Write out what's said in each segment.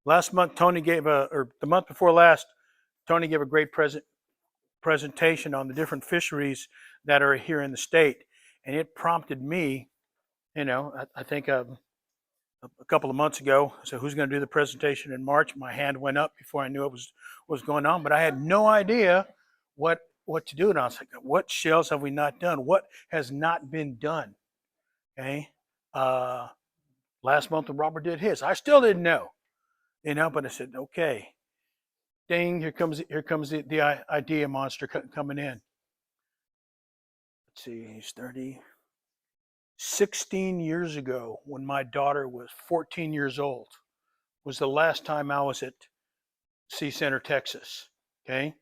Last month, or the month before last, Tony gave a great presentation on the different fisheries that are here in the state, and it prompted me. I think a couple of months ago. So who's going to do the presentation in March? My hand went up before I knew it was going on, but I had no idea what to do. And I was like, what shells have we not done? What has not been done? Okay. Uh, Last month when Robert did his, I still didn't know, but I said, okay, ding, here comes the idea monster coming in. Let's see, he's 30. 16 years ago, when my daughter was 14 years old, was the last time I was at Sea Center, Texas. Okay,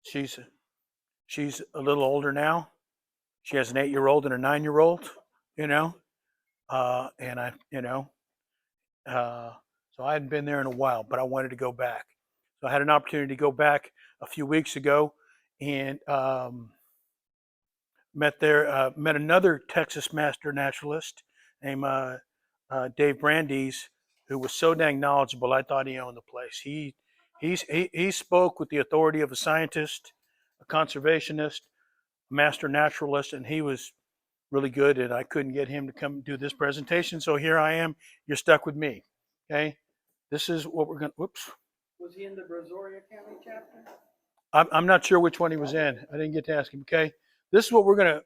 she's she's a little older now. She has an 8-year-old and a 9-year-old. You know, and I, so I hadn't been there in a while, but I wanted to go back. So I had an opportunity to go back a few weeks ago, and met another Texas master naturalist named Dave Brandeis, who was so dang knowledgeable. I thought he owned the place. He spoke with the authority of a scientist, a conservationist, a master naturalist, and he was really good. And I couldn't get him to come do this presentation, so here I am. You're stuck with me. Okay, this is what we're gonna. Whoops. Was he in the Brazoria County chapter? I'm not sure which one he was in. I didn't get to ask him. Okay, this is what we're gonna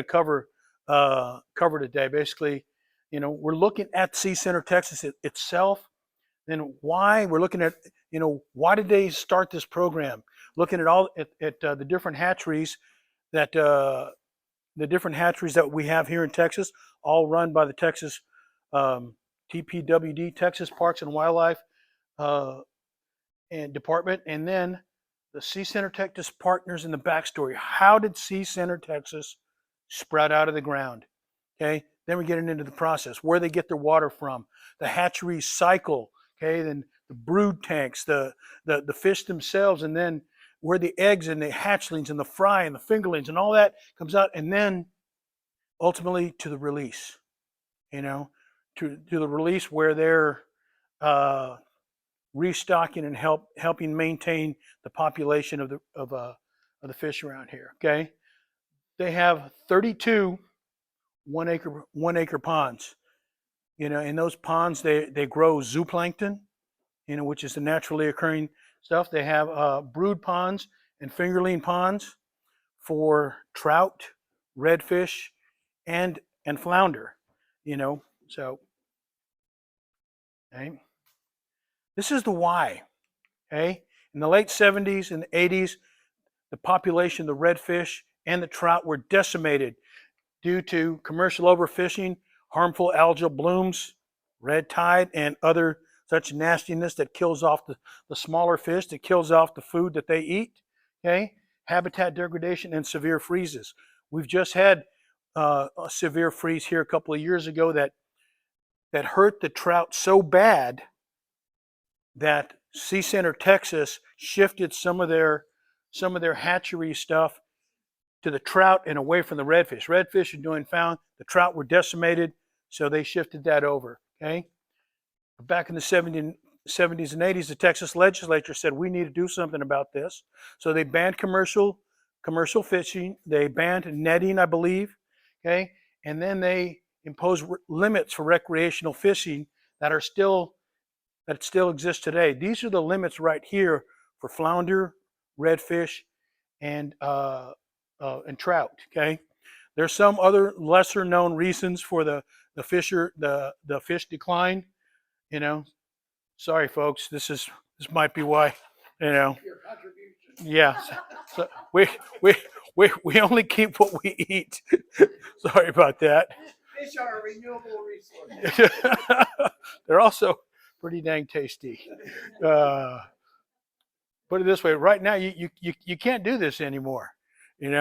cover today. Basically, we're looking at Sea Center, Texas itself. Then why we're looking at, why did they start this program? Looking at all at the different hatcheries that we have here in Texas, all run by the Texas TPWD, Texas Parks and Wildlife and Department, and then the Sea Center Texas partners in the backstory. How did Sea Center Texas sprout out of the ground? Okay, then we get into the process, where they get their water from, the hatchery cycle. Okay, then the brood tanks, the fish themselves, and then where the eggs and the hatchlings and the fry and the fingerlings and all that comes out, and then ultimately to the release. To the release where they're restocking and helping maintain the population of the fish around here. Okay, they have 32 one acre ponds. In those ponds they grow zooplankton, which is the naturally occurring stuff. They have brood ponds and fingerling ponds for trout, redfish, and flounder. So okay. This is the why. Okay, in the late 70s and the 80s, the population of the redfish and the trout were decimated due to commercial overfishing, harmful algal blooms, red tide, and other such nastiness that kills off the smaller fish, that kills off the food that they eat. Okay, habitat degradation and severe freezes. We've just had a severe freeze here a couple of years ago that hurt the trout so bad that Sea Center, Texas shifted some of their hatchery stuff to the trout and away from the redfish. Redfish are doing fine. The trout were decimated, so they shifted that over. Okay. Back in the 70s and 80s, the Texas legislature said we need to do something about this. So they banned commercial fishing. They banned netting, I believe. Okay, and then they imposed limits for recreational fishing that still exist today. These are the limits right here for flounder, redfish, and trout. Okay, there's some other lesser known reasons for the fish decline. Sorry folks, this might be why. Your contribution. Yeah. So we only keep what we eat. Sorry about that. Fish are a renewable resource. They're also pretty dang tasty. Put it this way: right now, you can't do this anymore. Is that in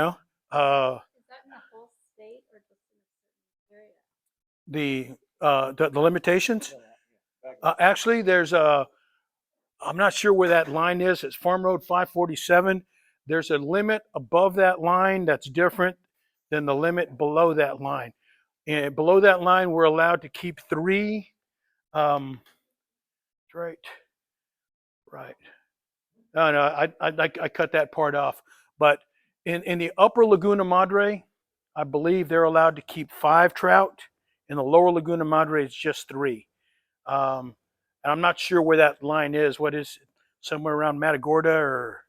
the whole state or just in a certain area? The limitations. Actually, there's I'm not sure where that line is. It's Farm Road 547. There's a limit above that line that's different than the limit below that line. And below that line, we're allowed to keep 3 Right. Right. No, no, I cut that part off. But in the upper Laguna Madre, I believe they're allowed to keep 5 trout. In the lower Laguna Madre, it's just 3. And I'm not sure where that line is. What is it? Somewhere around Matagorda, or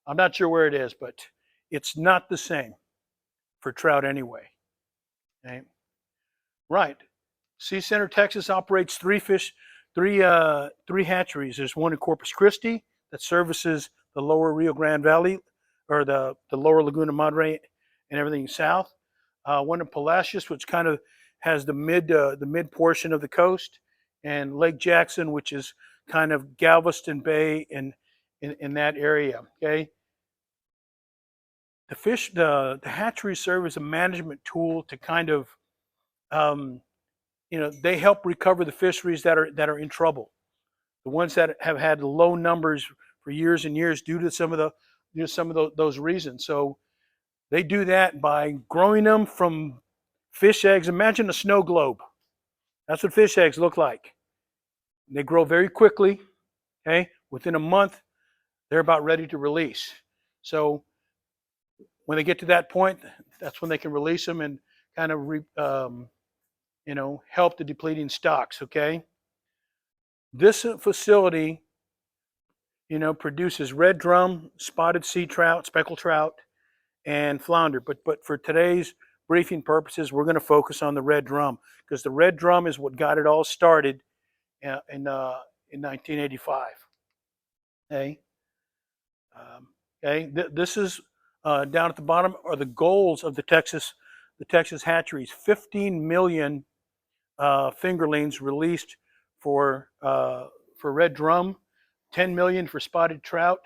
I'm not sure where it is, but it's not the same for trout anyway. Okay? Right. Sea Center, Texas operates 3 hatcheries. There's one in Corpus Christi that services the lower Rio Grande Valley, or the lower Laguna Madre and everything south. One in Palacios, which kind of has the mid portion of the coast, and Lake Jackson, which is kind of Galveston Bay and in that area. Okay. The hatcheries serve as a management tool to kind of they help recover the fisheries that are in trouble. The ones that have had low numbers for years and years due to some of those reasons. So they do that by growing them from fish eggs. Imagine a snow globe. That's what fish eggs look like. They grow very quickly. Okay, within a month, they're about ready to release. So when they get to that point, that's when they can release them and kind of help the depleting stocks. Okay, this facility, produces red drum, spotted sea trout, speckled trout, and flounder. But for today's briefing purposes, we're going to focus on the red drum, because the red drum is what got it all started in 1985. Okay. This is down at the bottom are the goals of the Texas hatcheries. 15 million fingerlings released for red drum, 10 million for spotted trout.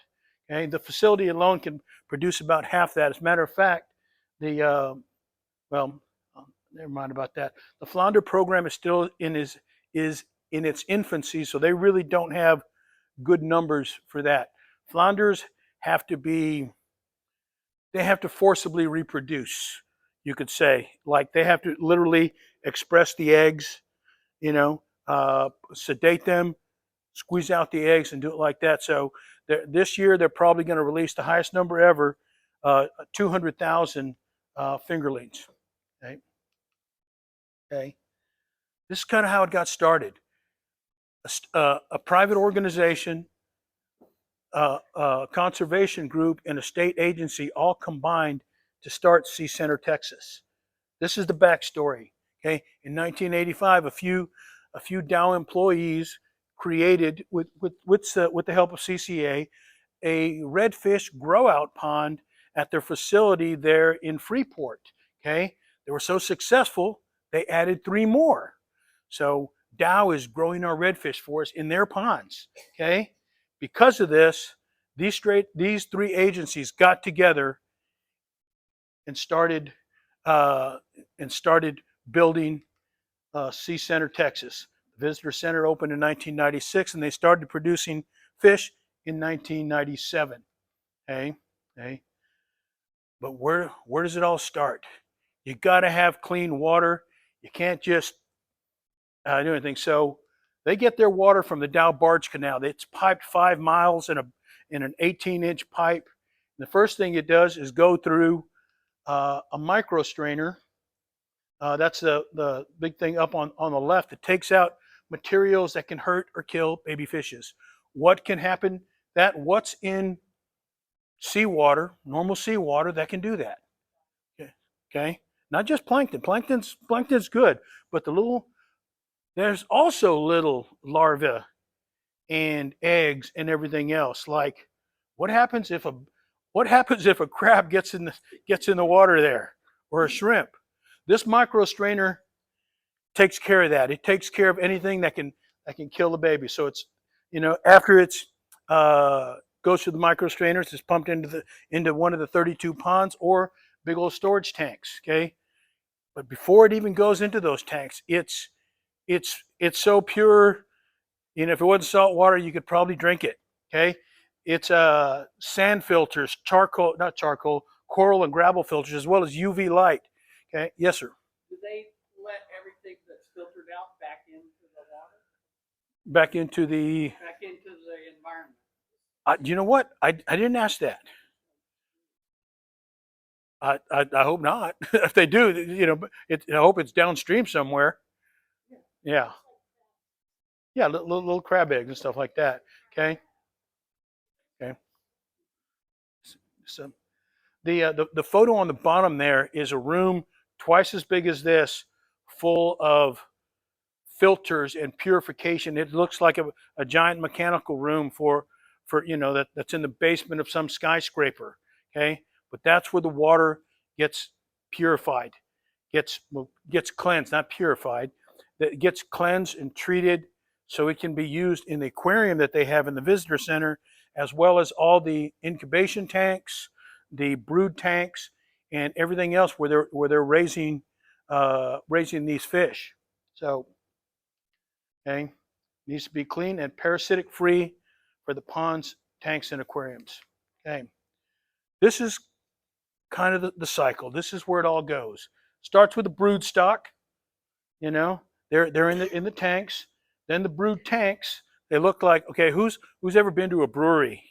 Okay, the facility alone can produce about half that. As a matter of fact, never mind about that. The flounder program is still in its infancy, so they really don't have good numbers for that. Flounders have to forcibly reproduce, you could say. Like they have to literally express the eggs, sedate them, squeeze out the eggs, and do it like that. So this year they're probably going to release the highest number ever, 200,000 fingerlings. Okay. Okay. This is kind of how it got started. A private organization, a conservation group, and a state agency all combined to start Sea Center, Texas. This is the backstory. Okay, in 1985, a few Dow employees created, with the help of CCA, a redfish grow-out pond at their facility there in Freeport. Okay, they were so successful they added 3 more. So Dow is growing our redfish for us in their ponds. Okay, because of this, these 3 agencies got together and started building Sea Center, Texas. The Visitor Center opened in 1996, and they started producing fish in 1997. Okay. But where does it all start? You got to have clean water. You can't just do anything. So they get their water from the Dow Barge Canal. It's piped 5 miles in an 18-inch pipe. And the first thing it does is go through a micro strainer. That's the big thing up on the left. It takes out materials that can hurt or kill baby fishes. What can happen? What's in seawater, normal seawater, that can do that. Okay, not just plankton. Plankton's good, but there's also little larvae and eggs and everything else. Like, what happens if a crab gets in the water there, or a shrimp? This micro strainer takes care of that. It takes care of anything that can kill the baby. So it's, after it's goes through the micro strainers, it's pumped into one of the 32 ponds or big old storage tanks. Okay, but before it even goes into those tanks, it's so pure. If it wasn't salt water, you could probably drink it. Okay, it's sand filters, coral and gravel filters, as well as UV light. Okay, yes, sir. Do they let everything that's filtered out back into the water? back into the. back into the environment. You know what? I didn't ask that. I hope not. If they do, I hope it's downstream somewhere. Yeah. Yeah, little crab eggs and stuff like that. Okay. Okay. So the photo on the bottom there is a room twice as big as this, full of filters and purification. It looks like a giant mechanical room for that's in the basement of some skyscraper. Okay, but that's where the water gets purified, gets cleansed, not purified. That gets cleansed and treated so it can be used in the aquarium that they have in the visitor center, as well as all the incubation tanks, the brood tanks, and everything else where they're raising these fish. So, okay, needs to be clean and parasitic free for the ponds, tanks, and aquariums. Okay, this is kind of the cycle. This is where it all goes. Starts with the brood stock. You know, they're in the tanks. Then the brood tanks. They look like, okay, who's ever been to a brewery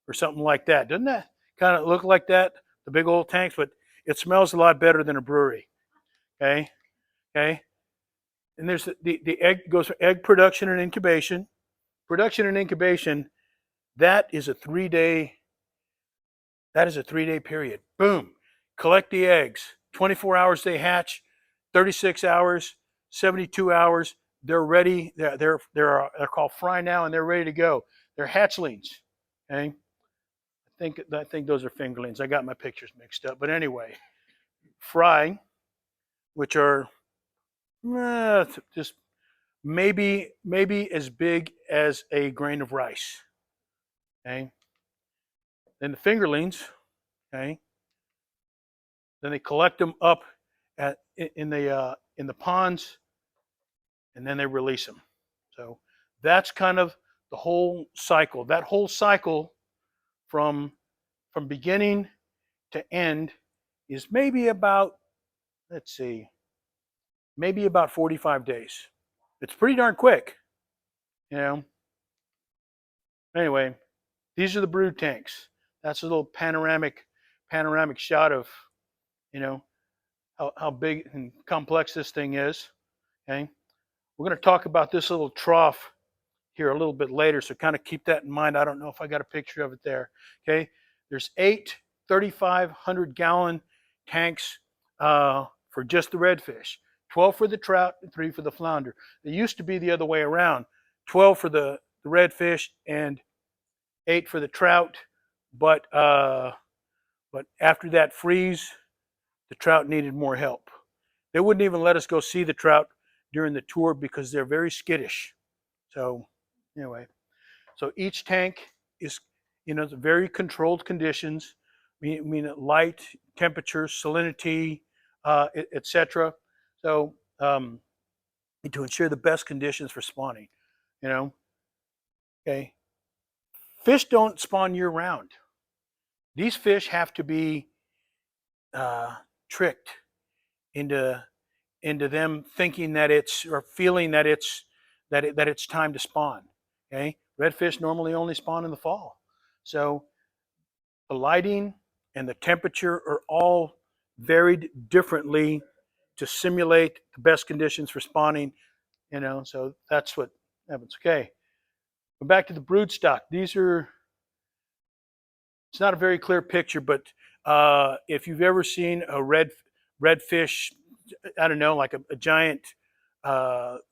or something like that? Doesn't that kind of look like that? The big old tanks, but it smells a lot better than a brewery. Okay, okay. And there's the egg goes for egg production and incubation. Production and incubation, that is a 3-day. That is a 3-day period. Boom. Collect the eggs. 24 hours they hatch. 36 hours, 72 hours. They're ready. They're called fry now, and they're ready to go. They're hatchlings. Okay. I think those are fingerlings. I got my pictures mixed up, but anyway, fry, which are just maybe as big as a grain of rice. Okay. Then the fingerlings. Okay. Then they collect them up in the ponds, and then they release them. So that's kind of the whole cycle. That whole cycle from beginning to end is maybe about, let's see, maybe about 45 days. It's pretty darn quick, you know. Anyway, these are the brood tanks. That's a little panoramic shot of, how big and complex this thing is. Okay, we're going to talk about this little trough here a little bit later, so kind of keep that in mind. I don't know if I got a picture of it there. Okay, there's 8 3,500-gallon tanks for just the redfish, 12 for the trout, and 3 for the flounder. It used to be the other way around, 12 for the redfish and 8 for the trout, but after that freeze, the trout needed more help. They wouldn't even let us go see the trout during the tour because they're very skittish. So anyway, so each tank is, very controlled conditions. I mean light, temperature, salinity, etc. So to ensure the best conditions for spawning, Okay, fish don't spawn year round. These fish have to be tricked into them thinking that it's, or feeling that it's time to spawn. Okay, redfish normally only spawn in the fall, so the lighting and the temperature are all varied differently to simulate the best conditions for spawning. So that's what happens. Okay, go back to the brood stock. These are, it's not a very clear picture, but if you've ever seen a redfish, I don't know, like a giant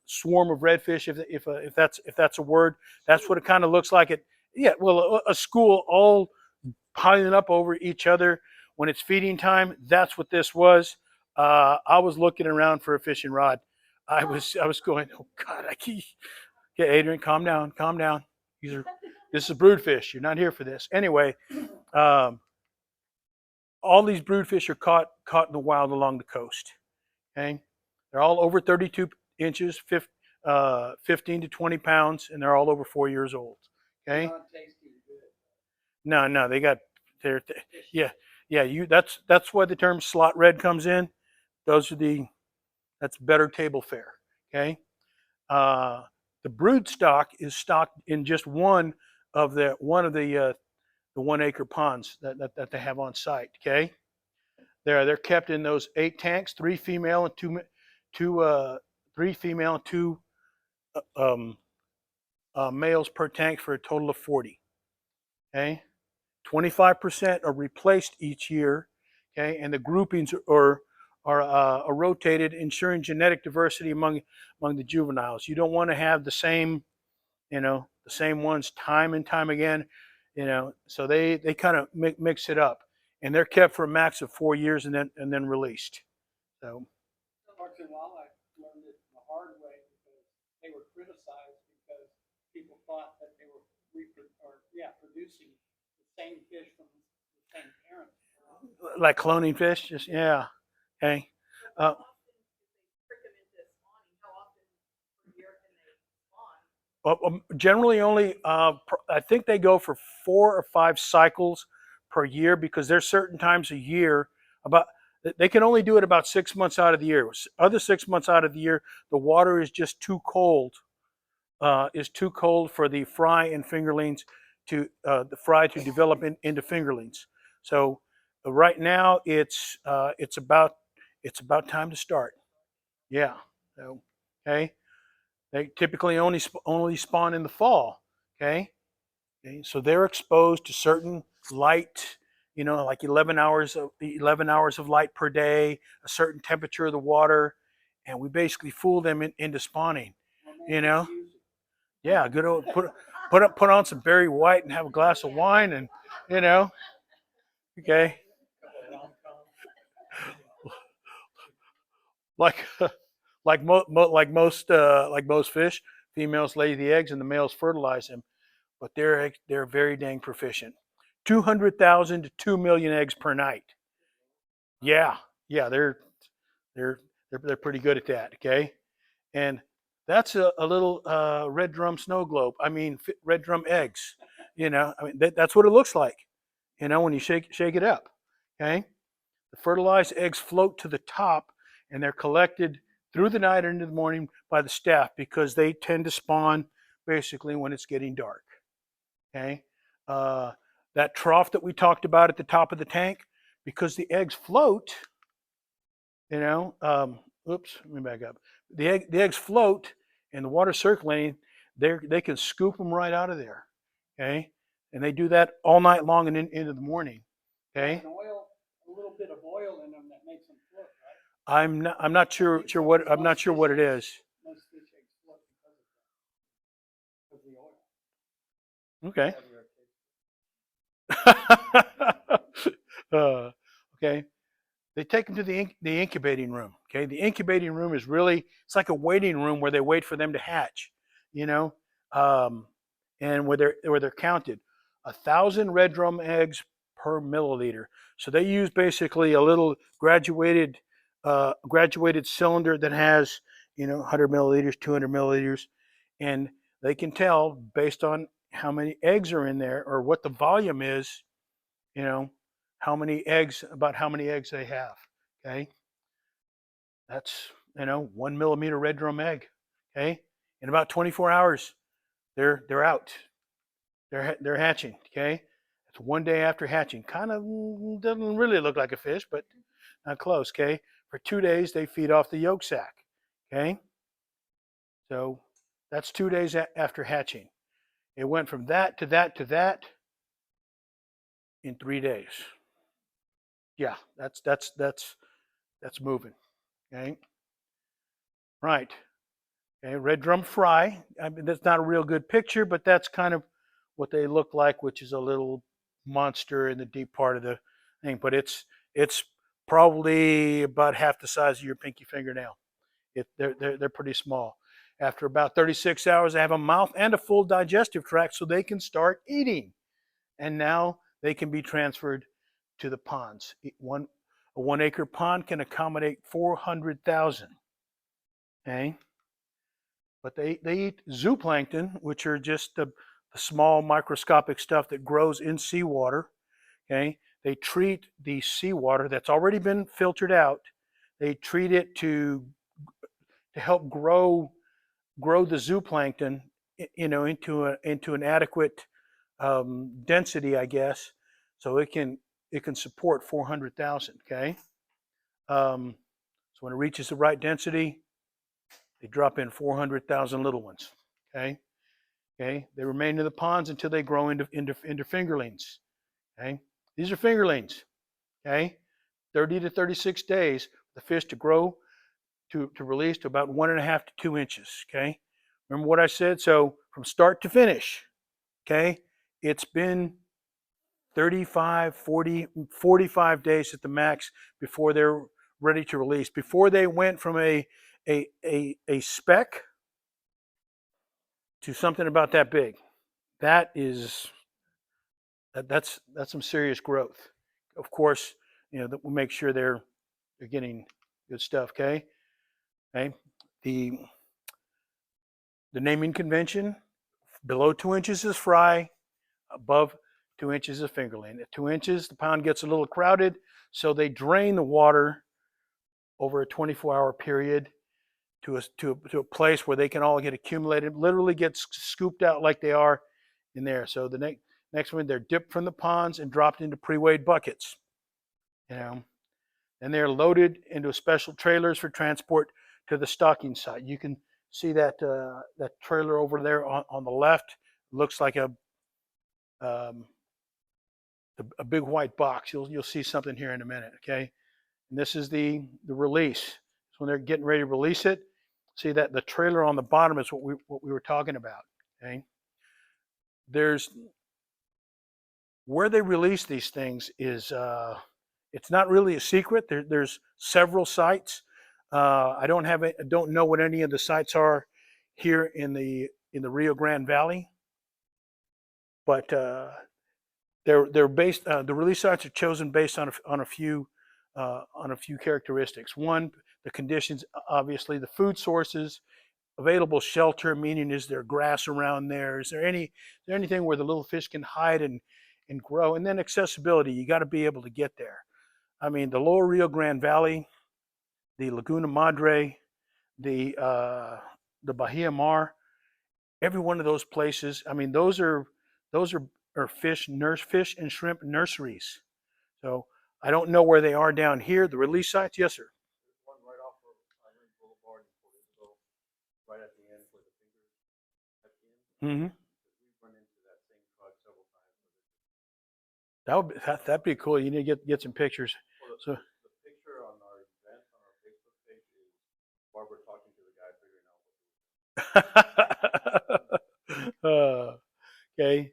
swarm of redfish, if that's a word, that's what it kind of looks like. Well, a school all piling up over each other when it's feeding time. That's what this was. I was looking around for a fishing rod. I was going, oh God, okay, Adrian, calm down. This is broodfish. You're not here for this. Anyway, all these broodfish are caught in the wild along the coast. Okay, they're all over 32 inches, 15 to 20 pounds, and they're all over 4 years old. Okay. No, they got yeah. That's why the term slot red comes in. That's better table fare. Okay. The brood stock is stocked in just one of the 1 acre ponds that they have on site. Okay, they're kept in those 8 tanks, 3 female and 3 female and 2 um, males per tank for a total of 40. Okay, 25% are replaced each year. Okay, and the groupings are rotated, ensuring genetic diversity among the juveniles. You don't want to have the same ones time and time again. So they kind of mix it up, and they're kept for a max of 4 years and then released. So. Parks and Wildlife learned it the hard way because they were criticized because people thought that they were producing the same fish from the same parents. Like cloning fish, just yeah. Okay. Uh, Generally, only I think they go for 4 or 5 cycles per year because there's certain times a year about they can only do it about 6 months out of the year. Other 6 months out of the year, the water is just too cold. Is too cold for the fry and fingerlings to develop into fingerlings. So right now it's about time to start. Yeah. So, okay. They typically only spawn in the fall. Okay. Okay. So they're exposed to certain light, like 11 hours of light per day, a certain temperature of the water, and we basically fool them into spawning. Yeah, good old put on some Barry White and have a glass of wine, and okay, like like most fish, females lay the eggs and the males fertilize them, but they're very dang proficient. 200,000 to 2 million eggs per night. Yeah, yeah, they're pretty good at that. Okay, and that's a little red drum snow globe. I mean, red drum eggs. That's what it looks like. When you shake it up. Okay, the fertilized eggs float to the top, and they're collected through the night and into the morning by the staff because they tend to spawn basically when it's getting dark. Okay, that trough that we talked about at the top of the tank, because the eggs float. Oops, let me back up. The eggs float and the water circulating. They can scoop them right out of there. Okay, and they do that all night long and into the morning. Okay. A little bit of oil in them that makes them float, right? I'm not sure what it is. Most fish eggs float because of the oil. Okay. Okay. They take them to the incubating room. Okay, the incubating room is it's like a waiting room where they wait for them to hatch. You know, um, and where they're counted, 1,000 red drum eggs per milliliter. So they use basically a little graduated cylinder that has 100 milliliters, 200 milliliters, and they can tell based on how many eggs are in there or what the volume is. You know, about how many eggs they have. Okay, that's 1 millimeter red drum egg. Okay, in about 24 hours, they're out. They're hatching. Okay, it's 1 day after hatching. Kind of doesn't really look like a fish, but not close. Okay, for 2 days they feed off the yolk sac. Okay, so that's 2 days after hatching. It went from that to that to that in 3 days. Yeah, that's moving. Okay, right. Okay, red drum fry. I mean, that's not a real good picture, but that's kind of what they look like, which is a little monster in the deep part of the thing. But it's probably about half the size of your pinky fingernail. They're pretty small. After about 36 hours, they have a mouth and a full digestive tract, so they can start eating. And now they can be transferred to the ponds. A 1 acre pond can accommodate 400,000. Okay, but they eat zooplankton, which are just the small microscopic stuff that grows in seawater. Okay, they treat the seawater that's already been filtered out. They treat it to help grow grow the zooplankton, into an adequate density, I guess, so it can support 400,000. Okay, so when it reaches the right density, they drop in 400,000 little ones. Okay, they remain in the ponds until they grow into fingerlings. Okay, these are fingerlings. Okay, 30 to 36 days for the fish to grow to release to about 1.5 to 2 inches. Okay, remember what I said? So from start to finish, okay, it's been 35, 40, 45 days at the max before they're ready to release. Before they went from a speck to something about that big. That's some serious growth. Of course, that we'll make sure they're getting good stuff. Okay. Okay. The naming convention: below 2 inches is fry, above 2 inches is fingerling. At 2 inches, the pond gets a little crowded, so they drain the water over a 24-hour period to a place where they can all get accumulated, literally get scooped out like they are in there. So the next one, they're dipped from the ponds and dropped into pre-weighed buckets. And they're loaded into special trailers for transport to the stocking site. You can see that trailer over there on the left. Looks like a big white box. You'll see something here in a minute. Okay, and this is the release. So when they're getting ready to release it, see that the trailer on the bottom is what we were talking about. Okay, there's where they release these things is it's not really a secret. There's several sites. I don't know what any of the sites are here in the Rio Grande Valley, but they're based. The release sites are chosen based on a few characteristics. One, the conditions, obviously, the food sources, available shelter, meaning is there grass around there? Is there anything where the little fish can hide and grow? And then accessibility. You got to be able to get there. I mean, the lower Rio Grande Valley, the Laguna Madre, the Bahia Mar, every one of those places. I mean, those are fish and shrimp nurseries. So I don't know where they are down here. The release sites, yes, sir. One right off of Island Boulevard in Port Isabel, right at the end where the fingers at the end. Mm-hmm. We've run into that same truck several times. That'd be cool. You need to get some pictures. Well, the picture on our event on our Facebook page is Barbara talking to the guy figuring out what to do. Okay.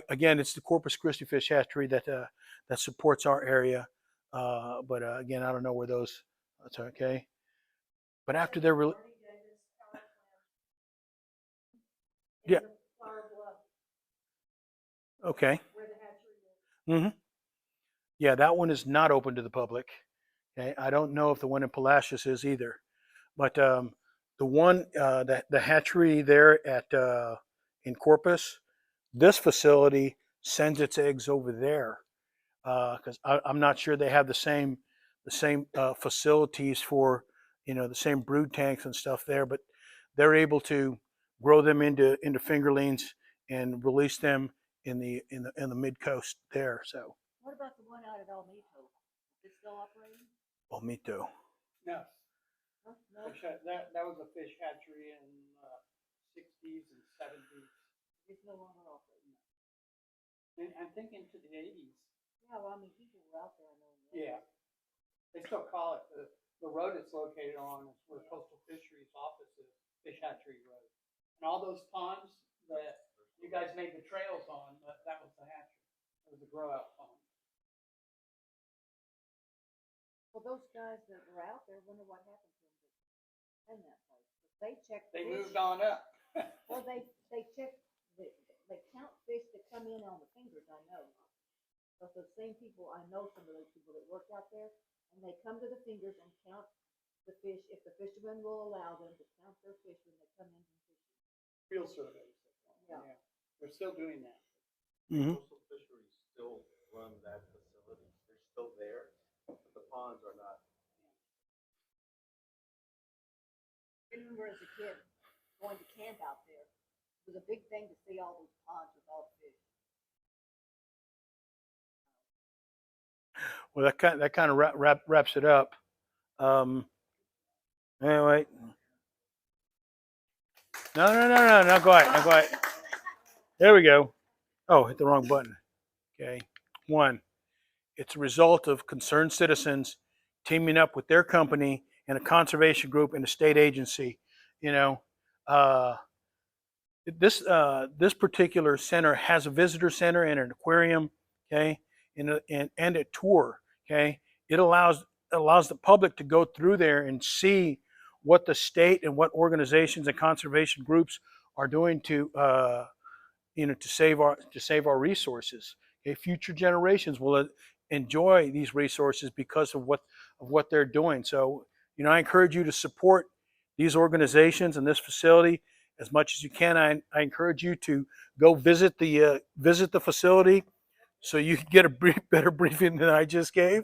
Again, it's the Corpus Christi Fish Hatchery that supports our area. But again, I don't know where those. That's okay. But after they're really, yeah. Okay. Mm-hmm. Yeah, that one is not open to the public. Okay. I don't know if the one in Palacios is either, but the one the hatchery there at in Corpus, this facility sends its eggs over there because I'm not sure they have the same facilities for the same brood tanks and stuff there, but they're able to grow them into fingerlings and release them in the mid coast there. So. What about the one out at Almito? Is it still operating? Almito. No, Huh? No. that was a fish hatchery in 60s and 70s. It's no longer operating. And I think into the 80s. Yeah, well, I mean, people were out there. I know. Yeah, they still call it the road it's located on is where Coastal Fisheries office is, Fish Hatchery Road. And all those ponds that you guys made the trails on, that was the hatchery. It was a grow out pond. Well, those guys that were out there wonder what happened to them in that place. They checked. They fish. moved on up. Well, they check. They count fish that come in on the fingers. I know. But the same people, I know some of those people that work out there, and they come to the fingers and count the fish if the fishermen will allow them to count their fish when they come in from fishing. Field surveys. Yeah. They're still doing that. Mm-hmm. Coastal Fisheries still run that facility. They're still there, but the ponds are not. I remember as a kid, going to camp out there. It was a big thing to see all those ponds with all the fish. Well, that kind of wraps it up. Anyway, no, go ahead, go ahead. There we go. Oh, hit the wrong button. Okay. 1, it's a result of concerned citizens teaming up with their company and a conservation group and a state agency. You know, this particular center has a visitor center and an aquarium. Okay, and a tour. Okay, it allows the public to go through there and see what the state and what organizations and conservation groups are doing to to save our resources. Okay, future generations will enjoy these resources because of what they're doing. So I encourage you to support these organizations and this facility as much as you can. I encourage you to go visit the facility so you can get a better briefing than I just gave.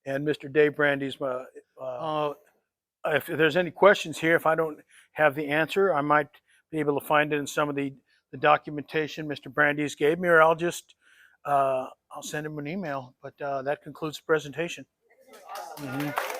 And Mr. Dave Brandy's. If there's any questions here, if I don't have the answer, I might be able to find it in some of the documentation Mr. Brandy's gave me, or I'll just I'll send him an email. But that concludes the presentation. Mm-hmm.